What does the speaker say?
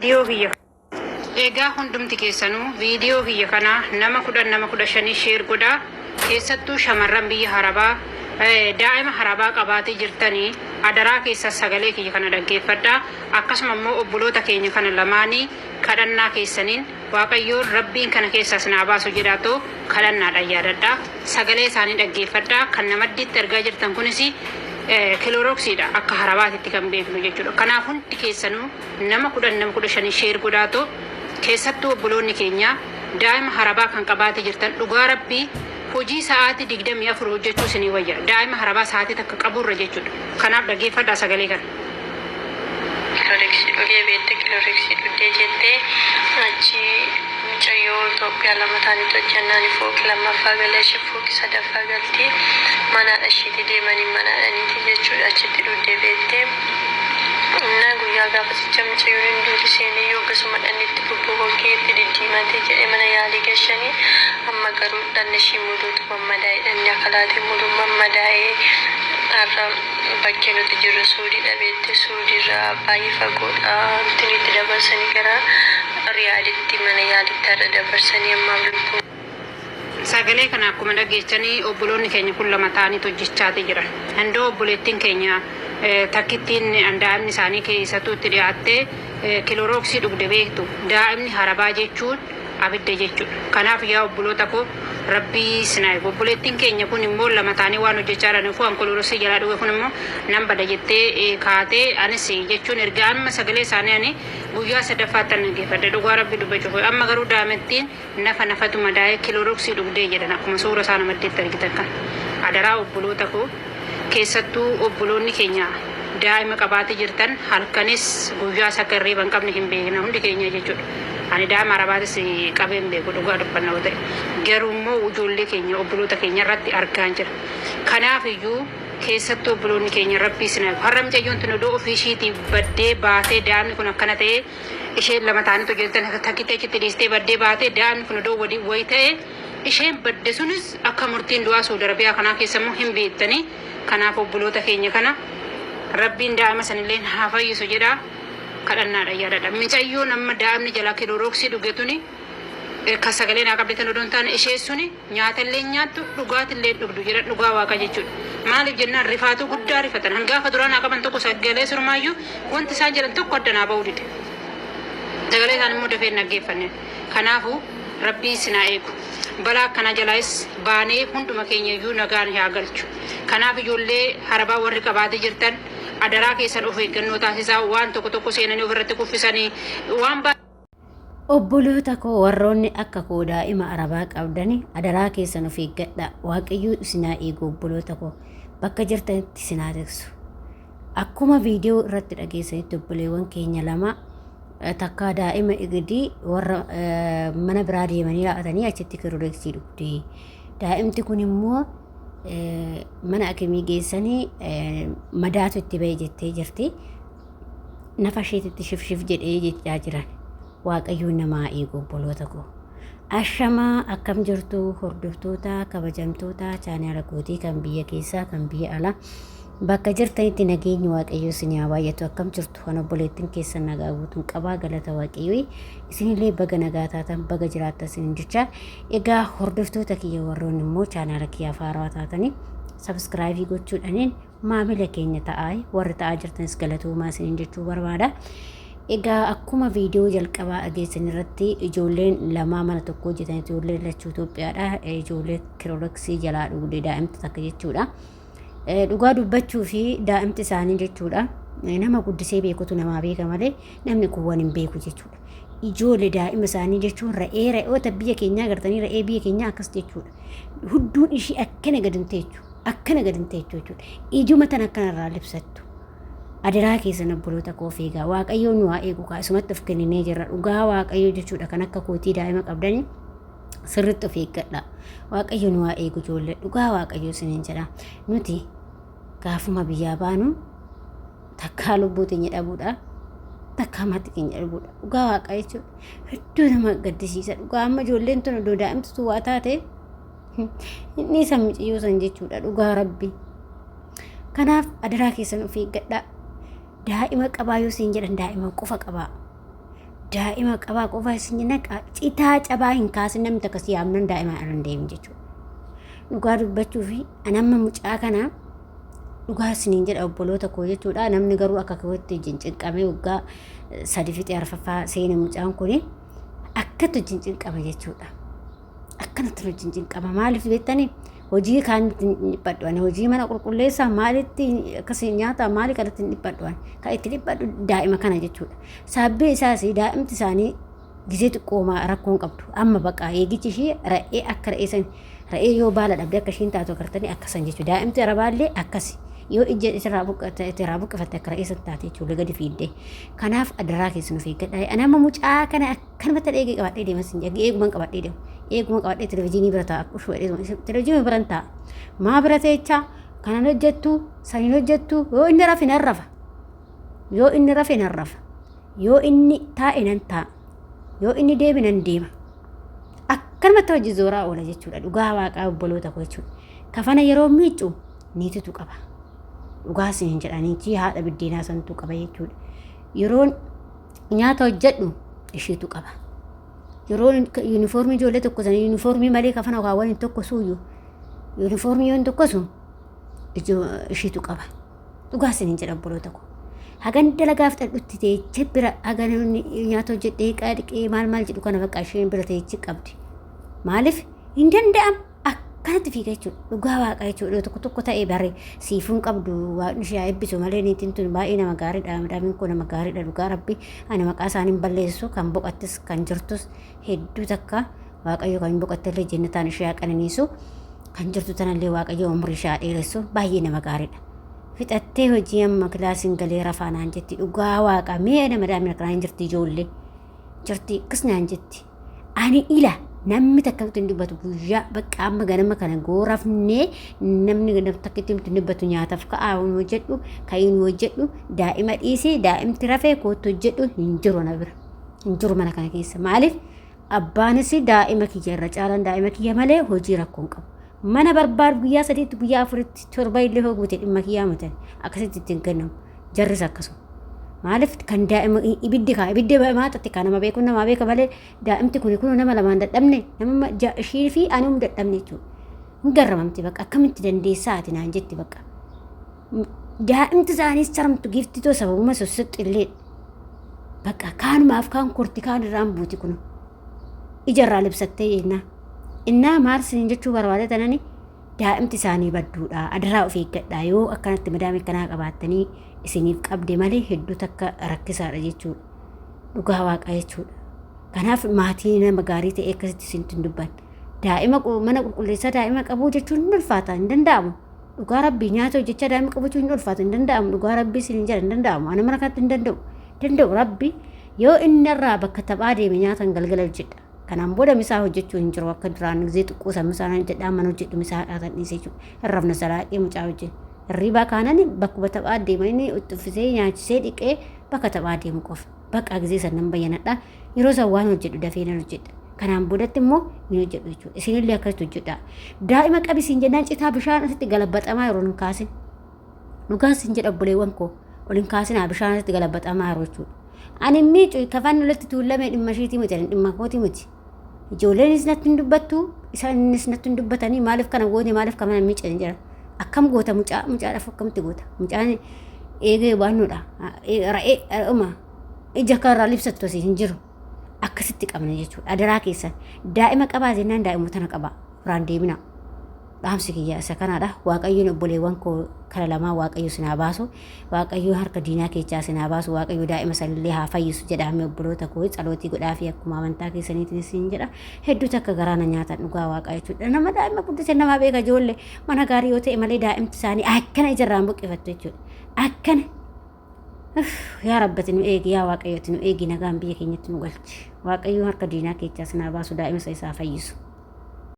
Video kiyya. Egaa hundumti keessanuu viidiyoo kiyya kana nama 15 share godhaa. Keessattuu shamarran biyya Arabaa daa'ima Arabaa qabaatee jirtanii adaraa keessa sagalee kiyya kana dhaggeeffadhaa. Akkasuma immoo obboloota keenya kana lamaanii kadhannaa keessaniin Waaqayyoon Rabbiin kana keessas naa baasu jedhaatoo kadhannaadhaan yaadadhaa. Sagalee isaanii dhaggeeffadhaa. Kan namaddiitti argaa jirtan kunis kiloroksiidha akka Arabaatitti kan beeknu jechuudha. Kanaaf hundi keessanuu nama 15 share godhaatoo keessattuu obboloonni keenya daa'ima Arabaa kan qabaatee jirtan dhugaa Rabbii hojii sa'aatii 24 hojjechuu isinii wayya. Daa'ima Arabaa sa'aatii takka qaburra jechuudha. Kanaaf dhaggeeffadhaa sagalee kana. Kiloroksii dhugdee jettee achi mucayyoo Itoophiyaa lama taanii hojjannaan fooqi lammaffaa galee ishee fooqi sadaffaa galtii manaadha ishiitti deemanii manaadhaniiti jechuudha. Achitti dhugdee beektee na guyyaa gaafasicha mucayyoon hin duuti seenee yoo akkasuma dhannitti bubbuu hoggeetti diddiimatee jedhee mana yaalii gashanii amma garuu dhanna ishii muduutu mammadaa'ee dhanni akalaatee muduu mammadaa'ee har'a bakkee nuti jirru suudii dhabeetti suudiirraa baay'ee fagoodha. Itti dabarsanii gara riyaaditti mana yaalitti har'a dabarsanii ammaa lubbuun. Sagalee kana akkuma dhageechanii obboloonni keenya kun lama ta'anii hojjechaatee jiran. Handoo obboleettiin keenya takkittiin daa'imni isaanii keessattuu itti dhiyaattee kiloroksii dhugde beektu. Daa'imni Arabaa jechuun abidda jechuudha. Kanaaf yaa obboloota koo Rabbii sinaa obboleettiin keenya kun immoo lama ta'anii waan hojjechaa jiraniif waan kiloroksii jalaa dhuge kun immoo nan bada jettee kaatee anis jechuun erga amma sagalee isaanii ani guyyaa sadaffaatti dhaggeeffadhe dhugaa Rabbii dubbachuuf amma garuu daa'imattiin nafatu madaa'ee kiloroksii dhugdee jedhan akkuma suura isaa namaddeetti argitan kan. Adaraa obboloota koo keessattuu obboloonni keenya daa'ima qabaatee jirtan halkanis guyyaa sakarree ban qabne hin beekna hundi keenya jechuudha. Ani daa'ima Arabaatis qabeen beeku dhugaa dubbannaa ta'e. Garuu immoo ijoollee keenya obboloota keenya irratti argaa jira. Kanaaf iyyuu keessattuu obboloonni keenya Rabbii sinaa har'a mucayyoon tun odoo ofii ishiitii baddee baatee daa'imni kun akkana ta'ee isheen lama ta'anii hojjetan takkitee achitti dhiistee baddee baatee daa'imni kun odoo wayi ta'ee isheen badde sunis akka murtiin du'aa Saudi Arabiyaa kanaa keessa immoo hin beektanii. Kanaaf obboloota keenya kana Rabbiin daa'ima sanillee haa fayyisu jedhaa kadhannaadhaan yaadadha. Mucayyoon amma daa'imni jalaa kiloroksii dhugetuni kan sagalee naa qabdeetan odoon taane ishee suni nyaatallee nyaattu dhugaatillee dhugdu jedha dhugaa Waaqa jechuudha. Maaliif jennaan rifaatu guddaa rifatan hangaafa duraa naa qaban tokko sagalee surmaayyuu wanti isaan jedhan tokko addanaa ba'uu dide. Sagalee isaan immoo dafee dhaggeeffanne. Kanaafuu Rabbii sinaa eegu. Balaa akkana jalaas baanee hunduma keenya iyyuu nagaan haa galchu. Kanaaf ijoollee Arabaa warri qabaatee jirtan adaraa keessan of eeggannoo taasisaa waan tokko seenanii ofirratti kuffisanii waan obboloota koo warroonni akka koo daa'ima Arabaa qabdani adaraa keessan of eeggadhaa. Waaqayyoo isinaa eegu obboloota koo bakka jirtanitti isinaa tiksu. Akkuma viidiyoo irratti dhageessanitti obboleewwan keenya lama takka daa'ima igidii warra mana biraa deemanii raa'atanii achitti kiloroksii dhugde. Daa'imti kun immoo mana akimii geessanii madaatu itti ba'e jettee jirti. Nafa isheetitti shif jedhee jechaa jiran. Waaqayyoon namaa eegu obboloota koo. Ashamaa akkam jirtu hordoftoota kabajamtoota chaanaala kootii kan biyya keessaa kan biyya alaa bakka jirtanitti nageenyi Waaqayyoo isinii haa baay'atu. Akkam jirtu kan obboleettiin keessan nagaa guutuun qabaa galata Waaqayyoo isinillee baga nagaa taatan baga jiraattan isin jecha. Egaa hordoftoota kiyya warroon immoo chaanaala kiyyaaf haarawaa taatanii sabskraayibii gochuudhaaniin maamila keenya ta'aa warri ta'aa jirtanis galatoomaa isin jechuu barbaada. Egaa akkuma viidiyoo jalqabaa dhageessan irratti ijoolleen lamaa mana tokko hojjetan ijoollee lachuu Itoophiyaadha. Ijoollee kiloroksii jalaa dhugde daa'imti takka jechuudha. Dhugaa dubbachuu fi daa'imti isaanii jechuudha. Nama guddisee beekutu namaa beeka malee namni kuwwan hin beeku jechuudha. Ijoollee daa'ima isaanii jechuun re'oota biyya keenyaa gartanii re'ee biyya keenyaa akkas jechuudha. Hudduun ishii akkana gadintee jechuudha. Ijuma tan akkanarraa libsattu. Adaraa keessan obboloota koo eegaa Waaqayyoon nu haa eegu kaasumatti of kenninee jirra. Dhugaa Waaqayyoo jechuudha kan akka kootii daa'ima qabdanii sirriitti of eeggadha. Waaqayyo nu haa eegu ijoollee dhugaa Waaqayyoo isiniin jedha. Nuti gaafuma biyyaa baanu takkaa lubbuu teenya dhabuudha. Takkaa maatii keenya dhabuudha. Dhugaa Waaqa jechuudha. Hedduu nama gaddisiisa. Dhugaa amma ijoolleen tun iddoo daa'imtu waa taate inni isa mucayyoo san jechuudha. Dhugaa Rabbi. Kanaaf adaraa keessan of eeggadha. Daa'ima qabaa yoo siin jedhan daa'ima qofa qabaa. daa'ima qabaa qofaa isin jenna citaa cabaa hin kaasin namni takka si yaamnan daa'ima irra hin deemin jechuudha. Dhugaa dubbachuu fi anamma mucaa kanaa dhugaa isiniin jedha obboloota koo jechuudha. Namni garuu akka kootti cinqamee waggaa 3 fixee arfaffaa seene mucaan kun akkatu cinqama jechuudha. Akkanatti cinqama maaliif beektanii hojii kan dhiphadhuan hojii mana qulqulleessaa maalitti akkasii nyaata maali kanatti dhiphadhuan kan itti dhiphadhu daa'ima kana jechuudha. Sababii isaas daa'imti isaanii gisee xiqqoomaa rakkoon qabdu amma baqa eegichi ishee ra'ee akka ra'ee yoo baala dhabde akka ishiin taatu agartanii akkasan jechuudha. Daa'imti arabaallee akkasi yoo ija irraa buqqafatte akka ra'ee san taate jechuudha gadi fiiddee. Kanaaf adaraa keessa nuuf eeggadhaa. Anamma mucaa kana akkanumatti dheegee qabadhee deemas hin jedhu eegumaan qabadhee deemu. Eeguma qabadhee televezyiinii bira taa'a akkuma televezyiinii bira taa'a. Maa bira teechaa kanan hojjettu saniin hojjettu yoo inni rafe nan rafa. Yoo inni rafe nan rafa. Yoo inni taa'e nan taa'a. Yoo inni deeme nan deema. Akkanumatti hojii zooraa oola jechuudha. Dhugaa waaqaa obboloota koo jechuudha. Kafana yeroo miiccu niititu qaba. Dhugaa isin jedhanii haadha biddeenaa santu qaba jechuudha. Yeroon nyaata hojjedhu isheetu qaba. Yeroo yuunifoormii ijoollee tokko sana yuunifoormii malee kafana kaawwan tokko suuyyu yuunifoormii yoon tokko sun isheetu qaba. Dhugaa isin jedha obboloota koo. Hagan dalagaaf dhadhutti teeche bira hagan nyaata hojjedhee qaadhiqee maal jedhu kana bakka isheen bira teeche qabdi. Maaliif hin danda'am akkanatti fiiga jechuudha. Dhugaa waaqaa jechuudha. Tokko ta'ee bare siifuun qabdu waaqni ishee eebbisu malee niitiin tun baay'ee nama gaariidha. Madaamiin kun nama gaariidha. Dhugaa rabbi ani maqaa isaaniin balleessu kan boqattis kan jirtus hedduu takka waaqayyo kan boqattellee jennataan ishee qananiisu kan jirtu tanallee waaqayyo umrii ishee dheeressu baay'ee nama gaariidha. Fixattee hojii amma kilaasiin galee rafaanaan jetti dhugaa waaqa mee nama daa'imni kanaan jirti ijoollee jirti akkasnaan jetti ani ila namni takka itti dubbatu guyyaa bakka amma ganama kana goorafnee namni takka itti dubbatu nyaataaf ka'aa hojjedhu ka'iin hojjedhu daa'ima dhiisee daa'imti rafee kootu hojjedhu hin jiru na bira hin jiru mana kana keessa maaliif abbaanis daa'ima kiyya irra caalaan daa'ima kiyya malee hojii rakkoon qabu. Mana barbaadu guyyaa 3 guyyaa 4 torba illee hoogute dhimma kiyyaa mutan akkasitti ittiin kennamu jarris akkasuma maaliif kan daa'ima ibiddi maatatti kan nama beeku nama beeka malee daa'imti kun nama lamaan dadhabne nama ishii fi anuu dadhabne jechuudha. Hin garramamti bakka akkamitti dandeessaa ati naan jetti bakka daa'imti isaaniis saramtu giftitoo sababuma sossixxillee bakka kaanumaaf kaan kurti kaan irraan buuti kun ijarraa libsattee jennaa. Innaa maarsin jechuu barbaade tanani daa'imti isaanii badduudha. Adaraa of eeggadhaa yoo akkanatti madaamii kanaa qabaattanii isiniif qabde malee hedduu takka rakkisaadha jechuudha. Dhugaa waaqaa jechuudha. Kanaaf maatii nama gaarii ta'e akkasitti isintu hin dubban. Daa'ima mana qulqulleessaa daa'ima qabuu jechuun hin ulfaata hin danda'amu. Dhugaa rabbii nyaata hojjechaa daa'ima qabachuu hin ulfaata hin danda'amu. Dhugaa rabbii isin jedha hin danda'amu. Ana mana kanatti hin danda'u rabbi yoo inni irraa bakka taphaa deeme nyaata galgala hojjedha. Kanaan booda misaa hojjechuu hin jiru akka duraan gisee xiqqoosa misaa jedhaa mana hojjedhu misaa haadhaan dhiisee jechuudha. Irrafna salaaqee mucaa hojjetu. Hirribaa kaanani bakkuma taphaa deemanii uffisee nyaachisee dhiqee bakka taphaa deemu qofa. Bakka gisee sannan bayyanadha. Yeroo san waan hojjedhu dafee nan hojjedha. Kanaan boodatti immoo hin hojjedhu jechuudha. Isinillee akkasitti hojjedha. Daa'ima qabisiin jennaan citaa bishaan asitti galabbaxamaa yeroo hin kaasin. Dhugaan sin jedha obboleewwan koo ol hin kaasinaa bishaan asitti galabbaxamaa yeroo jechuudha. Ani miicu kafaan walitti tuullamee dhimma ishiitii miti dhimma kootii miti. Ijoolleen natti hin dubbattu isaanis natti hin dubbatanii maaliif kana goote maaliif kana miicanii jira. Akkam goota mucaadhaaf akkamitti goota mucaan eegee baannuudha ra'ee ija kanarraa libsattu asii hin jiru akkasitti qabna jechuudha. Adaraa keessan daa'ima qabaa jennaan daa'immoo tana qabaa biraan deemina. Dhaamsi kiyya isa kanaadha. Waaqayyoon obboleewwan koo kana lamaa waaqayyo sinaa baasu waaqayyo harka diinaa keessaa sinaa baasu waaqayyo daa'ima sanillee haa fayyisu jedhamee obboloota koo calootii godhaa fi akkuma amantaa keessaniitiin isin jedha. Hedduu takka garaana nyaatan dhugaa waaqaa jechuudha. Nama daa'ima guddise nama beeka ijoollee mana gaarii yoo ta'e malee daa'imti isaanii akkana ijarraan buqqifattu jechuudha. Akkana yaa rabbati nu eegi yaa waaqayyooti nu eegi nagaan biyya keenyatti nu galchi. Waaqayyo harka diinaa keessaa sinaa baasu daa'ima isaa fayyisu.